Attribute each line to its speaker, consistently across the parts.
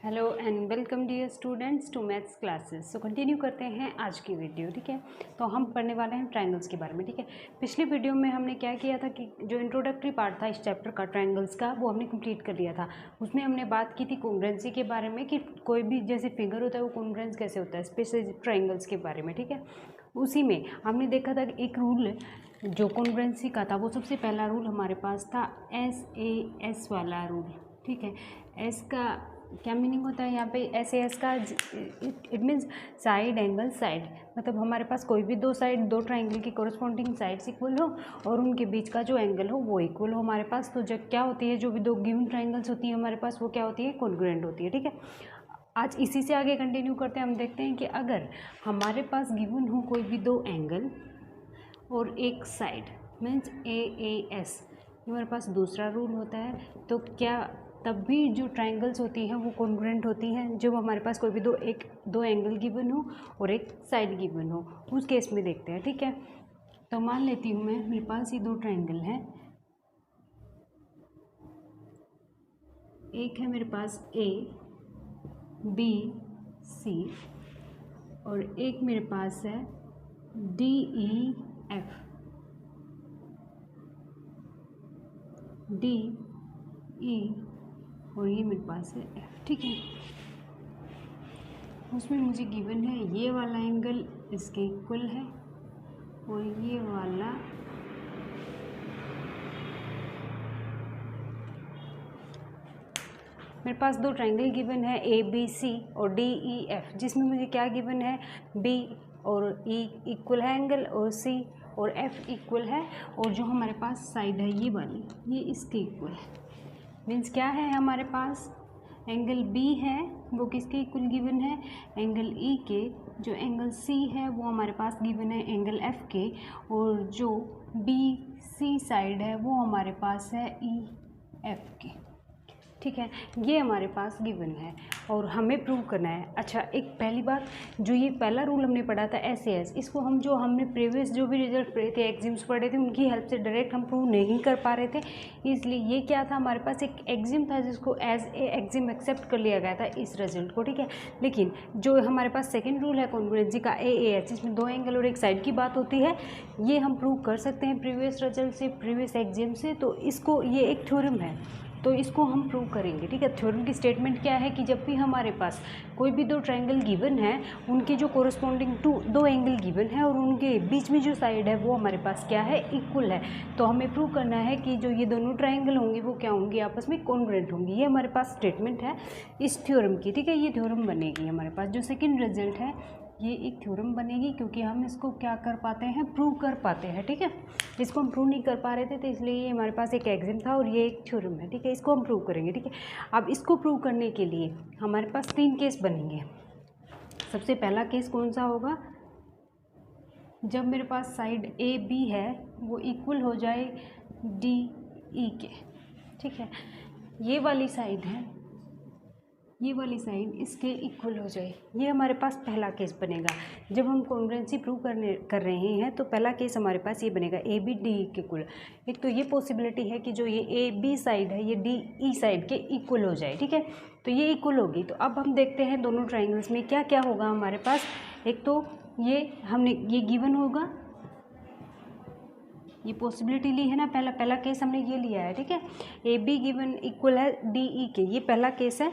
Speaker 1: Hello and welcome dear students to maths classes. So continue करते हैं आज की वीडियो। ठीक है, तो हम पढ़ने वाले हैं ट्रायंगल्स के बारे में। ठीक है, पिछली वीडियो में हमने क्या किया था कि जो इंट्रोडक्टरी पार्ट था इस चैप्टर का ट्रायंगल्स का, वो हमने कंप्लीट कर लिया था। उसमें हमने बात की थी कॉन्ग्रुएंसी के बारे में कि कोई भी जैसे फिगर होता है वो कॉन्ग्रुएंस कैसे होता है, स्पेशली ट्रायंगल्स के बारे में। ठीक है, उसी में हमने देखा था कि एक रूल जो कॉन्ग्रुएंसी का था, वो सबसे पहला रूल हमारे पास था SAS वाला रूल। ठीक है, एस का क्या मीनिंग होता है यहाँ पे SAS का? It means side angle side, मतलब हमारे पास कोई भी दो साइड, दो ट्राइंगल की कोरस्पॉन्डिंग साइड्स इक्वल हो और उनके बीच का जो एंगल हो वो इक्वल हो हमारे पास। तो जब क्या होती है, जो भी दो गिवन ट्राइंगल्स होती हैं हमारे पास, वो क्या होती है? कॉन्ग्रुएंट होती है। ठीक है, आज इसी से आगे कंटिन्यू करते हैं। हम देखते हैं कि अगर हमारे पास गिवन हो कोई भी दो एंगल और एक साइड मीन्स AAS, हमारे पास दूसरा रूल होता है, तो क्या तब भी जो ट्रायंगल्स होती हैं वो कॉन्ग्रुएंट होती हैं जब हमारे पास कोई भी दो एंगल गिवन हो और एक साइड गिवन हो। उस केस में देखते हैं। ठीक है, तो मान लेती हूँ मैं, मेरे पास ये दो ट्रायंगल हैं। एक है मेरे पास ABC और एक मेरे पास है DEF। DE और ये मेरे पास है F। ठीक है, उसमें मुझे गिवन है ये वाला एंगल इसके इक्वल है और ये वाला मेरे पास दो ट्रायंगल गिवन है ABC और DEF, जिसमें मुझे क्या गिवन है? B और E इक्वल है एंगल और C और F इक्वल है, और जो हमारे पास साइड है ये वाली, ये इसके इक्वल है। मीन्स क्या है हमारे पास? एंगल B है वो किसके इक्वल गिवन है? एंगल E के। जो एंगल C है वो हमारे पास गिवन है एंगल F के, और जो BC साइड है वो हमारे पास है EF के। ठीक है, ये हमारे पास गिवन है और हमें प्रूव करना है। अच्छा, एक पहली बात, जो ये पहला रूल हमने पढ़ा था SAS, इसको हमने प्रीवियस जो भी रिजल्ट पढ़े थे, एग्जाम्स पढ़े थे, उनकी हेल्प से डायरेक्ट हम प्रूव नहीं कर पा रहे थे। इसलिए ये क्या था, हमारे पास एक एग्जाम था जिसको एज ए एग्जाम एक्सेप्ट कर लिया गया था इस रिजल्ट को। ठीक है, लेकिन जो हमारे पास सेकेंड रूल है कॉन्ग्रुएंसी का AAS, जिसमें दो एंगल और एक साइड की बात होती है, ये हम प्रूव कर सकते हैं प्रीवियस रिजल्ट से, प्रीवियस एग्जाम से। तो इसको, ये एक थ्योरम है तो इसको हम प्रूव करेंगे। ठीक है, थ्योरम की स्टेटमेंट क्या है कि जब भी हमारे पास कोई भी दो ट्रायंगल गिवन है, उनके जो कोरस्पॉन्डिंग दो एंगल गिवन है और उनके बीच में जो साइड है वो हमारे पास क्या है? इक्वल है। तो हमें प्रूव करना है कि जो ये दोनों ट्रायंगल होंगे वो क्या होंगे? आपस में कॉन्ग्रुएंट होंगी। ये हमारे पास स्टेटमेंट है इस थ्योरम की। ठीक है, ये थ्योरम बनेगी हमारे पास। जो सेकेंड रिजल्ट है ये एक थ्योरम बनेगी, क्योंकि हम इसको क्या कर पाते हैं? प्रूव कर पाते हैं। ठीक है, इसको हम प्रूव नहीं कर पा रहे थे, तो इसलिए ये हमारे पास एक एग्जाम था और ये एक थ्योरम है। ठीक है, इसको हम प्रूव करेंगे। ठीक है, अब इसको प्रूव करने के लिए हमारे पास तीन केस बनेंगे। सबसे पहला केस कौन सा होगा? जब मेरे पास साइड AB है वो इक्वल हो जाए DE के। ठीक है, ये वाली साइड है, ये वाली साइड इसके इक्वल हो जाए, ये हमारे पास पहला केस बनेगा। जब हम कॉन्ग्रुएंसी प्रूव कर रहे हैं तो पहला केस हमारे पास ये बनेगा AB DE के इक्वल। एक तो ये पॉसिबिलिटी है कि जो ये AB साइड है ये DE साइड के इक्वल हो जाए। ठीक है, तो ये इक्वल होगी। तो अब हम देखते हैं दोनों ट्राइंगल्स में क्या क्या होगा हमारे पास। एक तो ये हमने ये गिवन होगा, ये पॉसिबिलिटी ली है ना, पहला केस हमने ये लिया है। ठीक है, AB गिवन इक्वल है DE के, ये पहला केस है।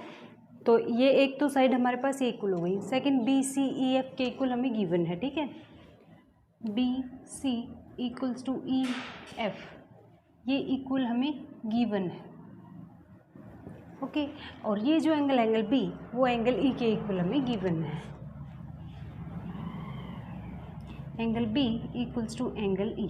Speaker 1: तो ये एक तो साइड हमारे पास ये इक्वल हो गई। सेकंड BCEF के इक्वल हमें गिवन है। ठीक है, BC इक्वल्स टू EF, ये इक्वल हमें गिवन है। ओके, और ये जो एंगल B वो एंगल E के इक्वल हमें गिवन है। Angle B equals to angle E।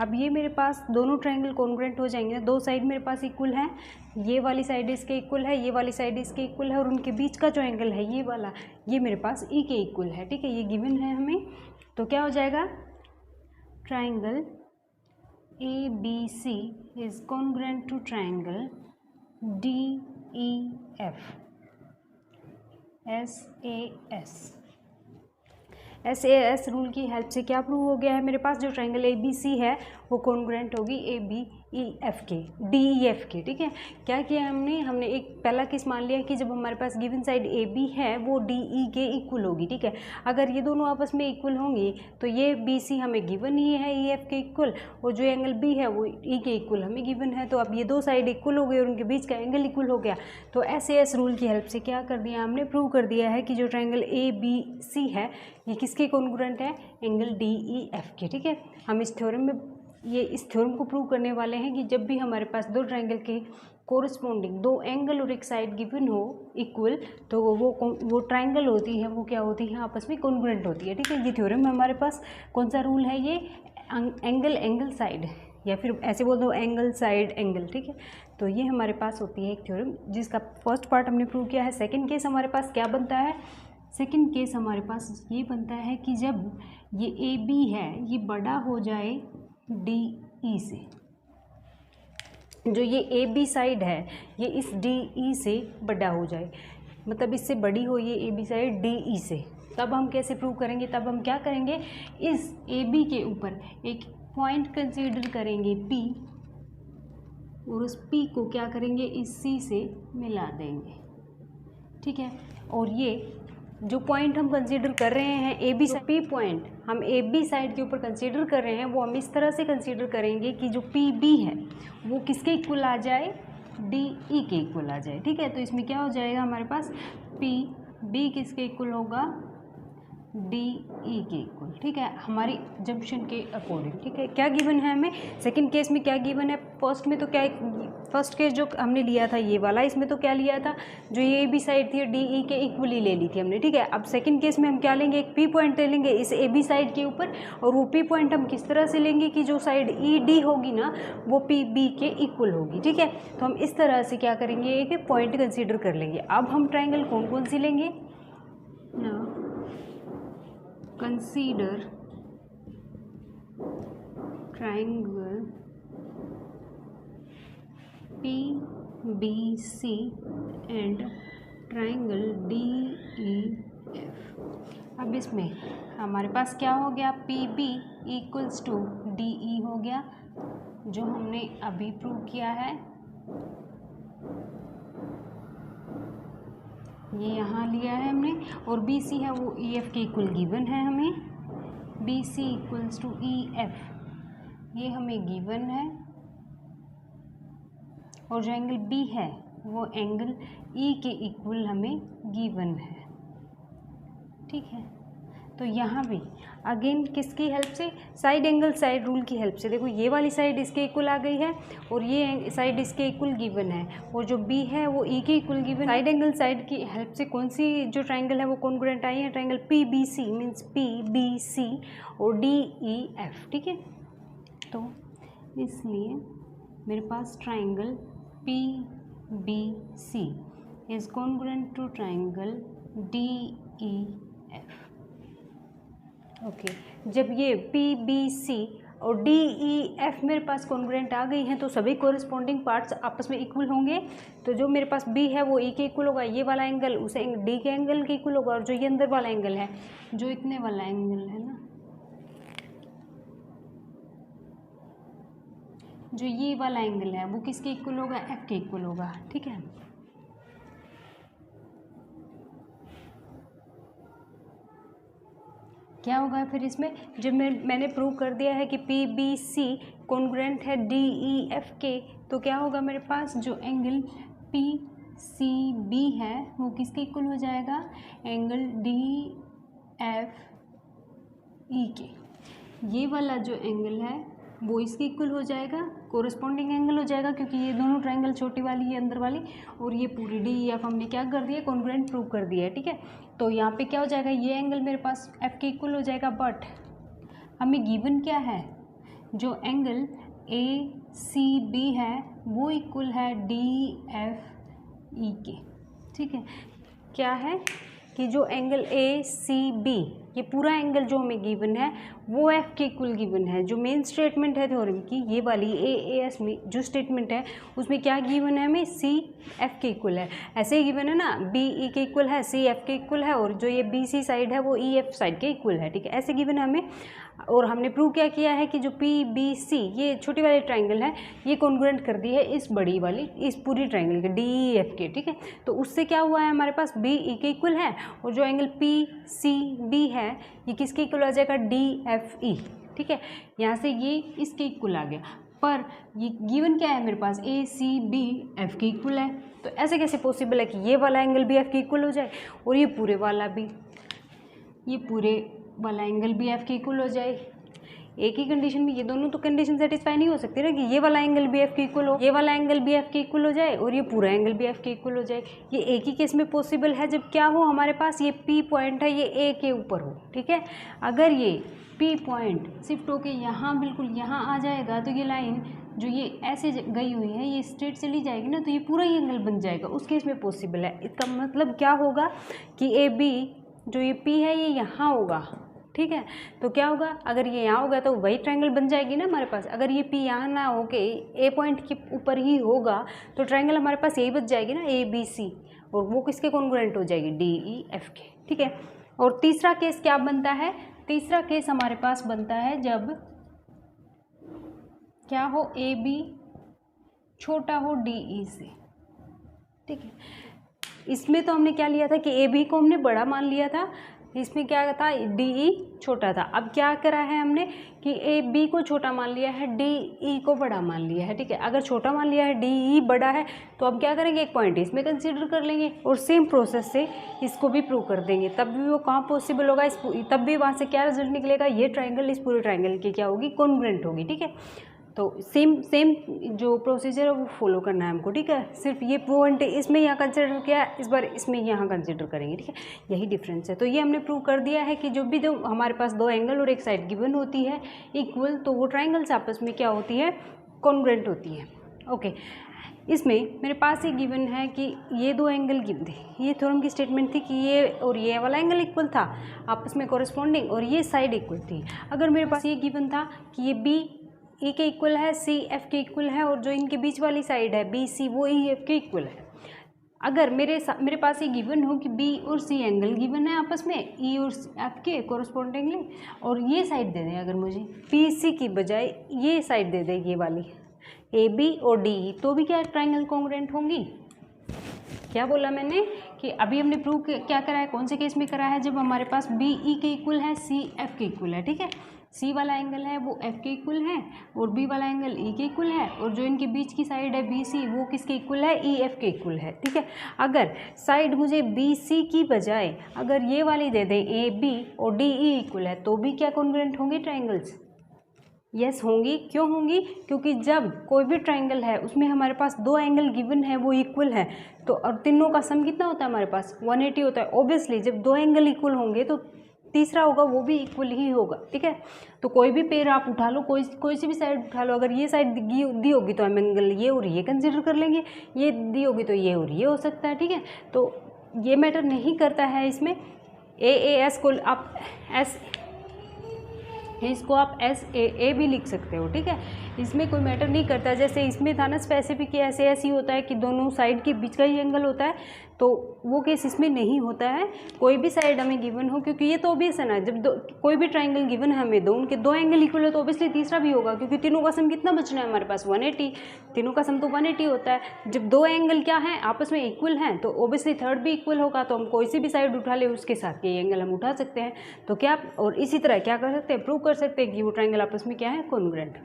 Speaker 1: अब ये मेरे पास दोनों ट्रायंगल कॉन्ग्रुएंट हो जाएंगे। दो साइड मेरे पास इक्वल है, ये वाली साइड इसके इक्वल है, ये वाली साइड इसके इक्वल है, और उनके बीच का जो एंगल है ये वाला, ये मेरे पास E के इक्वल है। ठीक है, ये गिवन है हमें। तो क्या हो जाएगा? Triangle ABC is congruent to triangle DEF SAS rule की हेल्प से क्या प्रूव हो गया है? मेरे पास जो ट्रायंगल ABC है वो कॉन्ग्रुएंट होगी AB DEF के, DEF के, ठीक है। क्या किया हमने एक पहला केस मान लिया कि जब हमारे पास गिवन साइड AB है वो DE के इक्वल होगी, ठीक है। अगर ये दोनों आपस में इक्वल होंगी तो ये BC हमें गिवन ही है EF के इक्वल, और जो एंगल B है वो E के इक्वल हमें गिवन है। तो अब ये दो साइड इक्वल हो गई और उनके बीच का एंगल इक्वल हो गया। तो SAS रूल की हेल्प से क्या कर दिया हमने, प्रूव कर दिया है कि जो ट्रायंगल ABC है ये किसके कॉन्ग्रुएंट है, एंगल DEF के, ठीक है। हम इस थ्योरम को प्रूव करने वाले हैं कि जब भी हमारे पास दो ट्रायंगल के कोरिस्पोंडिंग दो एंगल और एक साइड गिवन हो इक्वल, तो वो ट्रायंगल होती है, वो क्या होती है, आपस में कॉन्ग्रुएंट होती है, ठीक है। ये थ्योरम में हमारे पास कौन सा रूल है, ये एंगल साइड, या फिर ऐसे बोल दो एंगल साइड एंगल, ठीक है। तो ये हमारे पास होती है एक थ्योरम जिसका फर्स्ट पार्ट हमने प्रूव किया है। सेकेंड केस हमारे पास क्या बनता है, सेकेंड केस हमारे पास ये बनता है कि जब ये AB है ये बड़ा हो जाए DE से, जो ये AB साइड है ये इस DE से बड़ा हो जाए, मतलब इससे बड़ी हो ये AB साइड DE से। तब हम कैसे प्रूव करेंगे, तब हम क्या करेंगे, इस AB के ऊपर एक पॉइंट कंसीडर करेंगे P, और उस P को क्या करेंगे, इस C से मिला देंगे, ठीक है। और ये जो पॉइंट हम कंसीडर कर रहे हैं AB से P पॉइंट हम AB साइड के ऊपर कंसीडर कर रहे हैं, वो हम इस तरह से कंसीडर करेंगे कि जो PB है वो किसके इक्वल आ जाए, DE के इक्वल आ जाए, ठीक है। तो इसमें क्या हो जाएगा हमारे पास, PB किसके इक्वल होगा, DE के इक्वल, ठीक है, हमारी जंक्शन के अकॉर्डिंग, ठीक है। क्या गिवन है हमें, सेकंड केस में क्या गिवन है, फर्स्ट में तो क्या, फर्स्ट केस जो हमने लिया था ये वाला, इसमें तो क्या लिया था, जो ये AB साइड थी DE के इक्वल ही ले ली थी हमने, ठीक है। अब सेकंड केस में हम क्या लेंगे, एक P पॉइंट ले लेंगे इस AB साइड के ऊपर, और वो P पॉइंट हम किस तरह से लेंगे कि जो साइड ED होगी ना वो PB के इक्वल होगी, ठीक है। तो हम इस तरह से क्या करेंगे, एक पॉइंट कंसिडर कर लेंगे। अब हम ट्राइंगल कौन कौन सी लेंगे ना, consider triangle PBC and triangle DEF। अब इसमें हमारे पास क्या हो गया, PB इक्वल्स टू DE हो गया, जो हमने अभी प्रूव किया है, ये यहाँ लिया है हमने, और BC है वो EF के इक्वल गिवन है हमें, BC इक्वल्स टू EF ये हमें गिवन है, और जो एंगल B है वो एंगल E के इक्वल हमें गिवन है, ठीक है। तो यहाँ भी अगेन किसकी हेल्प से, साइड एंगल साइड रूल की हेल्प से, देखो ये वाली साइड इसके इक्वल आ गई है और ये साइड इसके इक्वल गिवन है, और जो B है वो E के equal given. Side angle side की हेल्प से कौन सी जो ट्रायंगल है वो कॉन्ग्रुएंट आई है, ट्रायंगल PBC मीन्स PBC और DEF, ठीक है। तो इसलिए मेरे पास triangle PBC is congruent to triangle DEF। Okay जब ये PBC और DEF मेरे पास कॉन्ग्रुएंट आ गई हैं तो सभी कोरिस्पोंडिंग पार्ट्स आपस में इक्वल होंगे। तो जो मेरे पास B है वो E के इक्वल होगा, ये वाला एंगल उस D के एंगल के इक्वल होगा, और जो ये अंदर वाला एंगल है, जो इतने वाला एंगल है ना, जो ये वाला एंगल है वो किसके इक्वल होगा, F के इक्वल होगा, ठीक है। क्या होगा फिर इसमें, जब मैंने प्रूव कर दिया है कि PBC कॉन्ग्रुएंट है DEF के, तो क्या होगा मेरे पास जो एंगल PCB है वो किसके इक्वल हो जाएगा, एंगल DFE के। ये वाला जो एंगल है वो इसके इक्वल हो जाएगा, कोरिस्पोंडिंग एंगल हो जाएगा, क्योंकि ये दोनों ट्रायंगल छोटी वाली है अंदर वाली, और ये पूरी DEF हमने क्या कर दिया, कॉन्ग्रुएंट प्रूव कर दिया है, ठीक है। तो यहाँ पे क्या हो जाएगा, ये एंगल मेरे पास F के इक्वल हो जाएगा, बट हमें गिवन क्या है, जो एंगल ACB है वो इक्वल है DFE के, ठीक है। क्या है कि जो एंगल ACB ये पूरा एंगल जो हमें गिवन है वो F के इक्वल गिवन है। जो मेन स्टेटमेंट है थ्योरम की, ये वाली AAS में जो स्टेटमेंट है उसमें क्या गिवन है हमें, C एफ के इक्वल है, ऐसे ही गिवन है ना, बी ई के इक्वल है, सी एफ के इक्वल है, और जो ये बी सी साइड है वो ई एफ साइड के इक्वल है, ठीक है, ऐसे गिवन है हमें। और हमने प्रूव क्या किया है कि जो पी बी सी ये छोटी वाली ट्राइंगल है ये कॉन्ग्रुएंट कर दी है इस बड़ी वाली, इस पूरी ट्राइंगल के डी ई एफ के, ठीक है। तो उससे क्या हुआ है, हमारे पास बी ई के इक्वल है, और जो एंगल पी सी बी है ये किसके इक्वल आ जाएगा, डी एफ ई, ठीक है। यहाँ से ये इसके इक्वल आ गया, पर ये गिवन क्या है मेरे पास, ए सी बी एफ के इक्वल है। तो ऐसे कैसे पॉसिबल है कि ये वाला एंगल भी एफ के इक्वल हो जाए और ये पूरे वाला एंगल भी एफ के इक्वल हो जाए। एक ही कंडीशन में ये दोनों तो कंडीशन सेटिस्फाई नहीं हो सकती ना, कि ये वाला एंगल भी एफ के इक्वल हो, ये वाला एंगल भी एफ के इक्वल हो जाए और ये पूरा एंगल भी एफ के इक्वल हो जाए। ये एक ही केस में पॉसिबल है जब क्या हो, हमारे पास ये पी पॉइंट है ये ए के ऊपर हो, ठीक है। अगर ये पी पॉइंट शिफ्ट होके यहाँ बिल्कुल यहाँ आ जाएगा तो ये लाइन जो ये ऐसे गई हुई है ये स्ट्रेट चली जाएगी ना, तो ये पूरा ही एंगल बन जाएगा, उस केस में पॉसिबल है। इसका मतलब क्या होगा कि ए बी जो ये पी है ये यहाँ होगा, ठीक है। तो क्या होगा, अगर ये यहाँ होगा तो वही ट्रायंगल बन जाएगी ना हमारे पास। अगर ये पी यहाँ ना हो के ए पॉइंट के ऊपर ही होगा तो ट्रायंगल हमारे पास यही बच जाएगी ना, ए बी सी, और वो किसके कॉन्ग्रुएंट हो जाएगी, डी ई एफ के, ठीक है। और तीसरा केस क्या बनता है, तीसरा केस हमारे पास बनता है जब क्या हो, ए बी छोटा हो डी ई से, ठीक है। इसमें तो हमने क्या लिया था कि ए बी को हमने बड़ा मान लिया था, इसमें क्या था, डी ई छोटा था। अब क्या करा है हमने कि ए बी को छोटा मान लिया है, डी ई को बड़ा मान लिया है, ठीक है। अगर छोटा मान लिया है, डी ई बड़ा है, तो अब क्या करेंगे, एक पॉइंट इसमें कंसीडर कर लेंगे और सेम प्रोसेस से इसको भी प्रूव कर देंगे, तब भी वो कहाँ पॉसिबल होगा, तब भी वहाँ से क्या रिजल्ट निकलेगा, ये ट्राइंगल इस पूरे ट्राइंगल की क्या होगी, कॉन्ग्रुएंट होगी, ठीक है। तो सेम जो प्रोसीजर है वो फॉलो करना है हमको, ठीक है। सिर्फ ये पॉइंट इसमें यहाँ कंसिडर किया, इस बार इसमें यहाँ कंसिडर करेंगे, ठीक है, यही डिफरेंस है। तो ये हमने प्रूव कर दिया है कि जो भी जो हमारे पास दो एंगल और एक साइड गिवन होती है इक्वल, तो वो ट्राइंगल्स आपस में क्या होती है, कॉन्ग्रुएंट होती है। ओके, इसमें मेरे पास ये गिवन है कि ये दो एंगल गिवन थे, ये थ्योरम की स्टेटमेंट थी कि ये और ये वाला एंगल इक्वल था आपस में कॉरेस्पॉन्डिंग, और ये साइड इक्वल थी। अगर मेरे पास ये गिवन था कि ये बी ई के इक्वल है, सी एफ के इक्वल है, और जो इनके बीच वाली साइड है बी सी वो ई एफ के इक्वल है। अगर मेरे पास ये गिवन हो कि बी और सी एंगल गिवन है आपस में, ई और एफ के कॉरेस्पॉन्डिंगली, और ये साइड दे दें अगर मुझे पी सी की बजाय ये साइड दे दें, ये वाली ए बी और डी ई, तो भी क्या ट्राइंगल कॉन्ग्रुएंट होंगी। क्या बोला मैंने कि अभी हमने प्रूव क्या करा है, कौन से केस में करा है, जब हमारे पास बी ई के इक्वल है, सी एफ के इक्वल है, ठीक है। सी वाला एंगल है वो एफ के इक्वल है और बी वाला एंगल ई के इक्वल है, और जो इनके बीच की साइड है बी सी वो किसके इक्वल है, ई एफ के इक्वल है, ठीक है। अगर साइड मुझे बी सी की बजाय अगर ये वाली दे दें ए बी और डी ई इक्वल है, तो भी क्या कॉन्ग्रुएंट होंगे ट्राइंगल्स, यस होंगी। क्यों होंगी, क्योंकि जब कोई भी ट्राइंगल है उसमें हमारे पास दो एंगल गिवन है वो इक्वल है, तो और तीनों का सम कितना होता है हमारे पास 180 होता है। ऑब्वियसली जब दो एंगल इक्वल होंगे तो तीसरा होगा वो भी इक्वल ही होगा, ठीक है। तो कोई भी पेयर आप उठा लो, कोई सी भी साइड उठा लो, अगर ये साइड दी होगी तो हम एंगल ये और ये कंसिडर कर लेंगे, ये दी होगी तो ये और ये हो सकता है, ठीक है। तो ये मैटर नहीं करता है इसमें। एस को आप एस, इसको आप एस ए भी लिख सकते हो, ठीक है, इसमें कोई मैटर नहीं करता। जैसे इसमें था ना स्पेसिफिक, ऐसे ही होता है कि दोनों साइड के बीच का ही एंगल होता है, तो वो केस इसमें नहीं होता है। कोई भी साइड हमें गिवन हो, क्योंकि ये तो ऑब्वियस है ना, जब कोई भी ट्राइंगल गिवन है हमें दो, उनके दो एंगल इक्वल है तो ऑब्वियसली तीसरा भी होगा, क्योंकि तीनों का सम कितना बचना है हमारे पास 180, तीनों का सम तो 180 होता है। जब दो एंगल क्या है आपस में इक्वल हैं तो ऑब्वियसली थर्ड भी इक्वल होगा, तो हम कोई सी भी साइड उठा ले उसके साथ ये एंगल हम उठा सकते हैं। तो क्या, और इसी तरह क्या कर सकते हैं, प्रूव कर सकते हैं कि वो ट्राइंगल आपस में क्या है, कॉन्ग्रुएंट।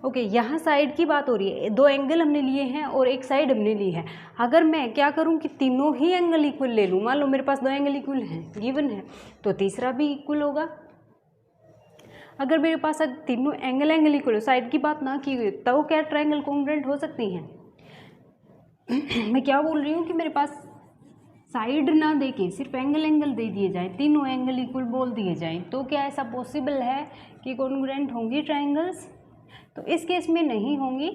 Speaker 1: ओके, यहाँ साइड की बात हो रही है, दो एंगल हमने लिए हैं और एक साइड हमने ली है। अगर मैं क्या करूँ कि तीनों ही एंगल इक्वल ले लूँ, मान लो मेरे पास दो एंगल इक्वल हैं गिवन है, तो तीसरा भी इक्वल होगा। अगर मेरे पास तीनों एंगल इक्वल हो, साइड की बात ना की हुई, तो क्या ट्राइंगल कॉन्ग्रुएंट हो सकती हैं। मैं क्या बोल रही हूँ कि मेरे पास साइड ना दे के सिर्फ एंगल दे दिए जाए, तीनों एंगल इक्वल बोल दिए जाएं, तो क्या ऐसा पॉसिबल है कि कॉन्ग्रुएंट होंगी ट्राइंगल्स। तो इस केस में नहीं होंगी,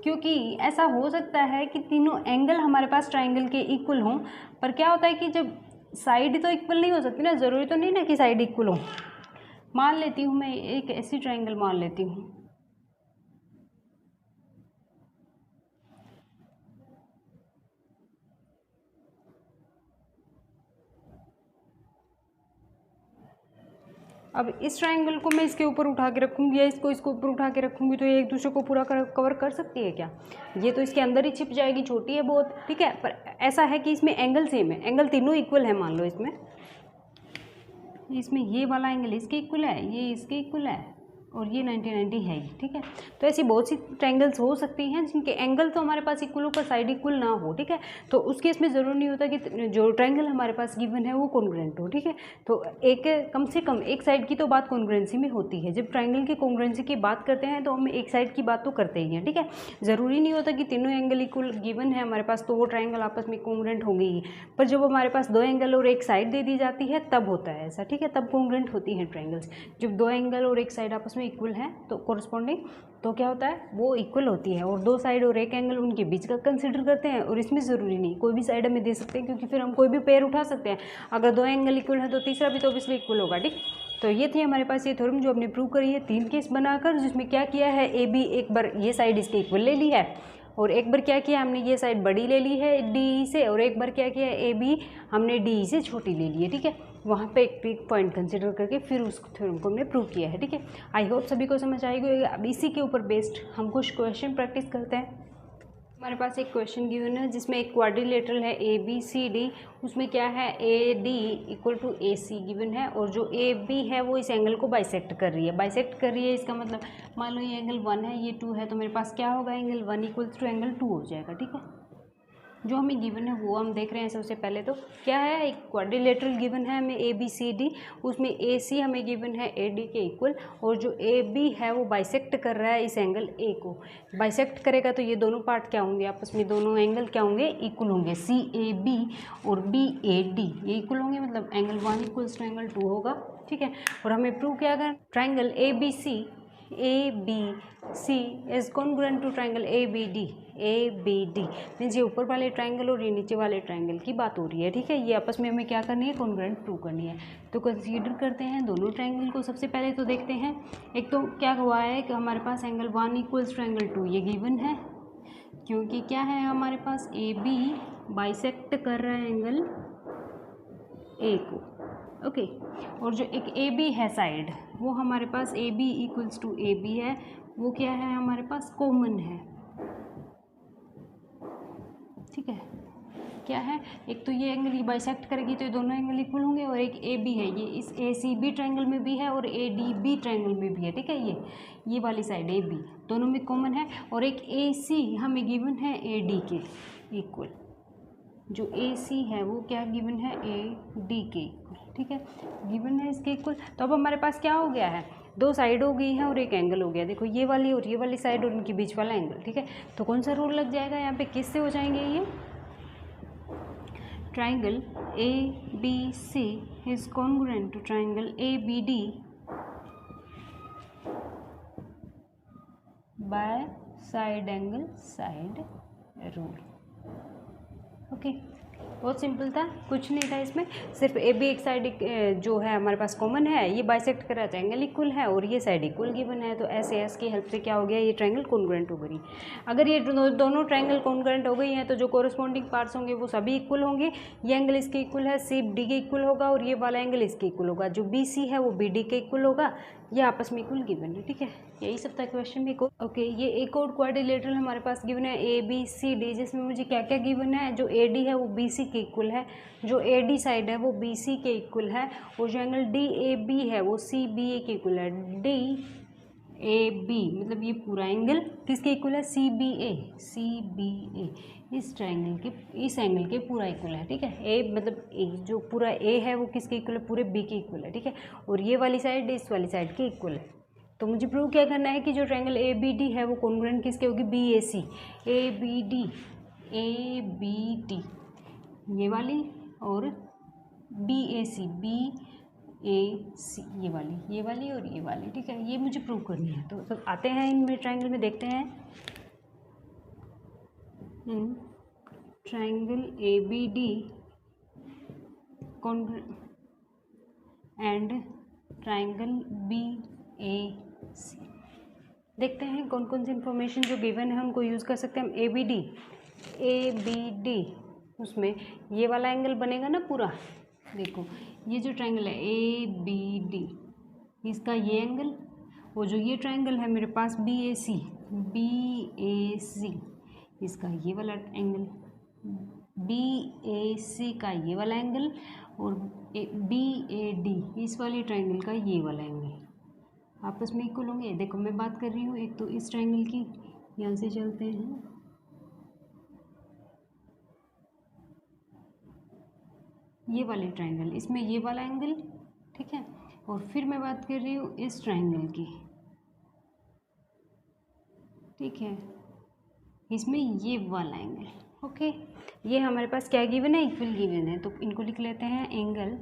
Speaker 1: क्योंकि ऐसा हो सकता है कि तीनों एंगल हमारे पास ट्राइंगल के इक्वल हों, पर क्या होता है कि जब साइड तो इक्वल नहीं हो सकती ना, ज़रूरी तो नहीं ना कि साइड इक्वल हो। मान लेती हूँ मैं एक ऐसी ट्राइंगल मान लेती हूँ, अब इस ट्रायंगल को मैं इसके ऊपर उठा के रखूँगी या इसको ऊपर उठा के रखूँगी तो ये एक दूसरे को पूरा कवर कर सकती है क्या? ये तो इसके अंदर ही छिप जाएगी, छोटी है बहुत, ठीक है। पर ऐसा है कि इसमें एंगल सेम है, एंगल तीनों इक्वल है। मान लो इसमें ये वाला एंगल इसके इक्वल है, ये इसके इक्वल है और ये 90-90 है, ठीक है। तो ऐसी बहुत सी ट्रायंगल्स हो सकती हैं जिनके एंगल तो हमारे पास इक्वल हो पर साइड इक्वल ना हो, ठीक है। तो उस केस में ज़रूर नहीं होता कि जो ट्रायंगल हमारे पास गिवन है वो कॉन्ग्रुएंट हो, ठीक है। तो एक कम से कम एक साइड की तो बात कॉन्ग्रुएंसी में होती है। जब ट्रायंगल की कॉन्ग्रुएंसी की बात करते हैं तो हम एक साइड की बात तो करते ही हैं, ठीक है। ज़रूरी नहीं होता कि तीनों एंगल इक्वल गिवन है हमारे पास तो वो ट्रायंगल आपस में कॉन्ग्रुएंट होंगे ही। पर जब हमारे पास दो एंगल और एक साइड दे दी जाती है तब होता है ऐसा, ठीक है। तब कॉन्ग्रुएंट होती हैं ट्रायंगल्स। जब दो एंगल और एक साइड आपस में इक्वल है तो कोरस्पॉन्डिंग तो क्या होता है, वो इक्वल होती है। और दो साइड और एक एंगल उनके बीच का कंसिडर करते हैं। और इसमें ज़रूरी नहीं कोई भी साइड हमें दे सकते हैं, क्योंकि फिर हम कोई भी पेयर उठा सकते हैं। अगर दो एंगल इक्वल है तो तीसरा भी तो ऑब्वियसली इक्वल होगा, ठीक। तो ये थी हमारे पास ये थ्योरम जो हमने प्रूव करी है 3 केस बनाकर, जिसमें क्या किया है, ए बी एक बार ये साइड इसके इक्वल ले ली है और एक बार क्या किया हमने ये साइड बड़ी ले ली है डी से, और एक बार क्या किया ए बी हमने डी से छोटी ले ली है, ठीक है। वहाँ पे एक पॉइंट कंसिडर करके फिर उस थ्योरम को हमने प्रूव किया है, ठीक है। आई होप सभी को समझ आएगी। अब इसी के ऊपर बेस्ड हम कुछ क्वेश्चन प्रैक्टिस करते हैं। हमारे पास एक क्वेश्चन गिवन है जिसमें एक क्वाड्रिलेटरल है ए बी सी डी, उसमें क्या है A D equal to A C given है और जो ए बी है वो इस एंगल को बाइसेक्ट कर रही है। बाइसेक्ट कर रही है इसका मतलब मान लो ये एंगल 1 है, ये 2 है, तो मेरे पास क्या होगा, एंगल 1 इक्वल्स टू एंगल 2 हो जाएगा, ठीक है। जो हमें गिवन है वो हम देख रहे हैं। सबसे पहले तो क्या है, एक क्वाड्रिलेटरल गिवन है हमें ए बी सी डी, उसमें ए सी हमें गिवन है ए डी के इक्वल, और जो ए बी है वो बाइसेक्ट कर रहा है इस एंगल ए को। बाइसेक्ट करेगा तो ये दोनों पार्ट क्या होंगे आपस में, दोनों एंगल क्या होंगे, इक्वल होंगे। सी ए बी और बी ए डी ये इक्वल होंगे, मतलब एंगल 1 इक्वल्स टू एंगल 2 होगा, ठीक है। और हमें प्रूव क्या करना, triangle A B C is congruent to triangle A B D means ये ऊपर वाले ट्राइंगल और ये नीचे वाले ट्राइंगल की बात हो रही है, ठीक है। ये आपस में हमें क्या करनी है, कॉन्ग्रुएंट प्रूव करनी है। तो कंसीडर करते हैं दोनों ट्राइंगल को। सबसे पहले तो देखते हैं, एक तो क्या हुआ है कि हमारे पास एंगल 1 इक्वल्स टू एंगल 2 ये गिवन है, क्योंकि क्या है हमारे पास ए बी बाइसेक्ट कर रहा है एंगल ए को, ओके। और जो एक ए बी है साइड, वो हमारे पास A B equals to A B है, वो क्या है हमारे पास, कॉमन है, ठीक है। क्या है, एक तो ये एंगल ये बाइसेक्ट करेगी तो ये दोनों एंगल इक्वल होंगे, और एक ए बी है ये इस ए सी बी ट्राइंगल में भी है और ए डी बी ट्राइंगल में भी है, ठीक है। ये वाली साइड ए बी दोनों में कॉमन है, और एक ए सी हमें गिवन है ए डी के इक्वल। जो ए सी है वो क्या गिवन है, ए डी के इक्वल, ठीक है, गिवन है इसके इक्वल। तो अब हमारे पास क्या हो गया है, दो साइड हो गई है और एक एंगल हो गया। देखो ये वाली और ये वाली साइड और इनके बीच वाला एंगल, ठीक है। तो कौन सा रूल लग जाएगा यहाँ पे, किससे हो जाएंगे ये, triangle A B C is congruent to triangle A B D by side angle side rule, okay. बहुत सिंपल था, कुछ नहीं था इसमें, सिर्फ ए बी एक साइड जो है हमारे पास कॉमन है, ये बाइसेक्ट करा ट्रायंगल इक्वल है और ये साइड इक्वल गिवन है। तो ऐसे एस की हेल्प से क्या हो गया, ये ट्रायंगल कॉन्ग्रुएंट हो गई। अगर ये दोनों ट्रायंगल कॉन्ग्रुएंट हो गई हैं तो जो कोरस्पॉन्डिंग पार्ट्स होंगे वो सभी इक्वल होंगे। ये एंगल इसके इक्वल है, सी डी के इक्वल होगा, और ये वाला एंगल इसके इक्वल होगा। जो बी सी है वो बी डी के इक्वल होगा। ये आपस में इक्वल गिवन है, ठीक है। यही सब था क्वेश्चन में। ओके, ये एक और क्वाड्रिलेटरल हमारे पास गिवन है ए बी सी डी, जिसमें मुझे क्या क्या गिवन है, जो ए डी है वो बी सी के इक्वल है, जो ए डी साइड है वो बी सी के इक्वल है, और जो एंगल डी ए बी है वो सी बी ए के इक्वल है। डी ए बी मतलब ये पूरा एंगल किसके इक्वल है, सी बी ए, इस ट्रायंगल के इस एंगल के पूरा इक्वल है, ठीक है। ए मतलब जो पूरा ए है वो किसके इक्वल है, पूरे बी के इक्वल है, ठीक है। और ये वाली साइड इस वाली साइड के इक्वल है। तो मुझे प्रूव क्या करना है कि जो ट्रायंगल ए बी डी है वो कॉन्ग्रुएंट किसके होगी, B A C, A B D ये वाली, और बी ए सी ये वाली और ये वाली, ठीक है। ये मुझे प्रूव करनी है। तो आते हैं इनमें ट्रायंगल में, देखते हैं triangle A B D and triangle B A C. देखते हैं कौन कौन सी इंफॉर्मेशन जो गिवन है उनको यूज़ कर सकते हैं हम। ए बी डी उसमें ये वाला एंगल बनेगा ना पूरा। देखो ये जो ट्रायंगल है ए बी डी, इसका ये एंगल, और जो ये ट्रायंगल है मेरे पास BAC, इसका ये वाला एंगल, BAC का ये वाला एंगल, और BAD इस वाले ट्रायंगल का ये वाला एंगल आपस में इक्वल होंगे। देखो मैं बात कर रही हूँ एक तो इस ट्रायंगल की, यहाँ से चलते हैं, ये वाले ट्रायंगल, इसमें ये वाला एंगल, ठीक है। और फिर मैं बात कर रही हूँ इस ट्रायंगल की, ठीक है, इसमें ये वाला एंगल, ओके। ये हमारे पास क्या गिवन है, इक्वल गिवन है, तो इनको लिख लेते हैं angle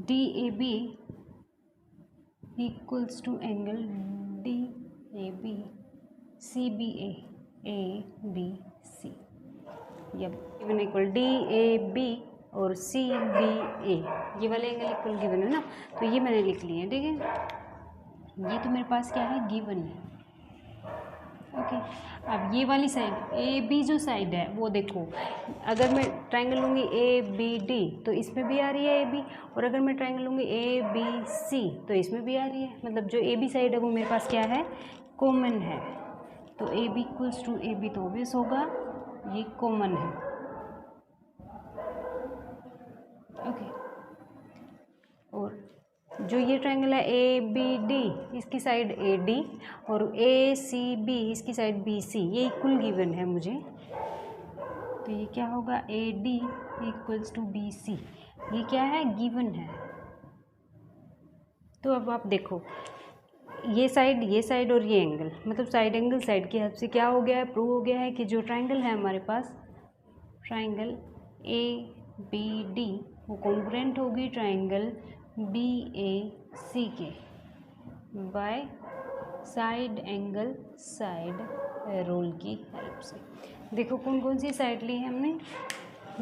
Speaker 1: DAB equals to angle DAB CBA ABC, given equal DAB और CBA, ये वाले एंगल इक्वल गिवन है ना, तो ये मैंने लिख लिया, ठीक है। ये तो मेरे पास क्या है, गिवन है, ओके। अब ये वाली साइड AB जो साइड है वो देखो, अगर मैं ट्रायंगल लूँगी ABD तो इसमें भी आ रही है AB, और अगर मैं ट्रायंगल लूँगी ABC तो इसमें भी आ रही है, मतलब जो AB साइड है वो मेरे पास क्या है, कॉमन है। तो AB इक्वल्स टू AB तो ऑब्वियस होगा, ये कॉमन है, ओके। और जो ये ट्रायंगल है ABD, इसकी साइड AD और ACB इसकी साइड BC, ये इक्वल गिवन है मुझे, तो ये क्या होगा, AD इक्वल्स टू BC, ये क्या है, गिवन है। तो अब आप देखो ये साइड और ये एंगल, मतलब साइड एंगल साइड की हेल्प से क्या हो गया है, प्रूव हो गया है कि जो ट्रायंगल है हमारे पास, ट्रायंगल ABD वो कॉन्ग्रुएंट होगी ट्रायंगल BAC के bye side angle side rule की हेल्प से। देखो कौन कौन सी साइड ली है हमने,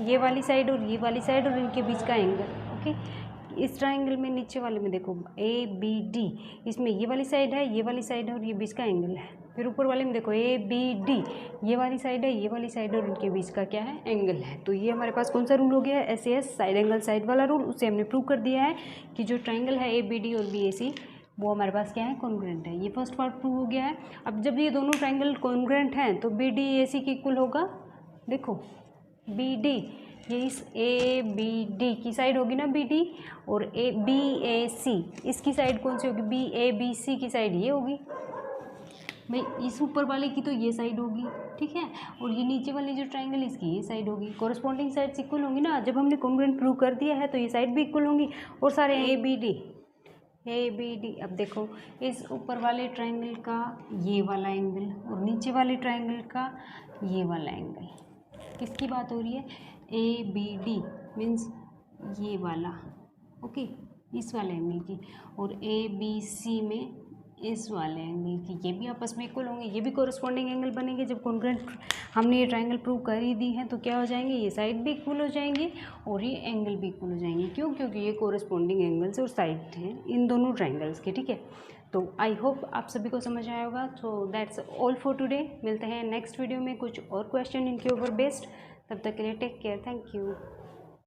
Speaker 1: ये वाली साइड और ये वाली साइड और इनके बीच का एंगल, ओके। इस ट्रायंगल में नीचे वाले में देखो ABD, इसमें ये वाली साइड है, ये वाली साइड है और ये बीच का एंगल है। फिर ऊपर वाले में देखो ABD, ये वाली साइड है, ये वाली साइड और उनके बीच का क्या है, एंगल है। तो ये हमारे पास कौन सा रूल हो गया है, SAS साइड एंगल साइड वाला रूल, उससे हमने प्रूव कर दिया है कि जो ट्रायंगल है ABD और BAC वो हमारे पास क्या है, कॉन्ग्रुएंट है। ये फर्स्ट पार्ट प्रूव हो गया है। अब जब ये दोनों ट्रायंगल कॉन्ग्रुएंट हैं तो BD AC के इक्वल होगा। देखो BD ये इस ABD की साइड होगी ना BD, और BAC इसकी साइड कौन सी होगी, BABC की साइड ये होगी भाई, इस ऊपर वाले की तो ये साइड होगी, ठीक है, और ये नीचे वाली जो ट्रायंगल इसकी ये साइड होगी। कॉरस्पॉन्डिंग साइड्स इक्वल होंगी ना, जब हमने कॉन्ग्रुएंट प्रूव कर दिया है तो ये साइड भी इक्वल होंगी, और सारे ABD। अब देखो इस ऊपर वाले ट्रायंगल का ये वाला एंगल और नीचे वाले ट्रायंगल का ये वाला एंगल, किसकी बात हो रही है, ABD मीन्स ये वाला, ओके, इस वाले एंगल की, और ABC में इस वाले एंगल की, ये भी आपस में इक्वल होंगे, ये भी कोरस्पॉन्डिंग एंगल बनेंगे। जब कॉन्ग्रुएंट हमने ये ट्रायंगल प्रूव कर ही दी है तो क्या हो जाएंगे, ये साइड भी इक्वल हो जाएंगे और ये एंगल भी इक्वल हो जाएंगे। क्यों, क्योंकि ये कोरस्पॉन्डिंग एंगल्स और साइड हैं इन दोनों ट्रायंगल्स के, ठीक है। तो आई होप आप सभी को समझ आया होगा। So that's all for today, मिलते हैं नेक्स्ट वीडियो में कुछ और क्वेश्चन इनके ऊपर बेस्ड। तब तक के लिए टेक केयर, थैंक यू।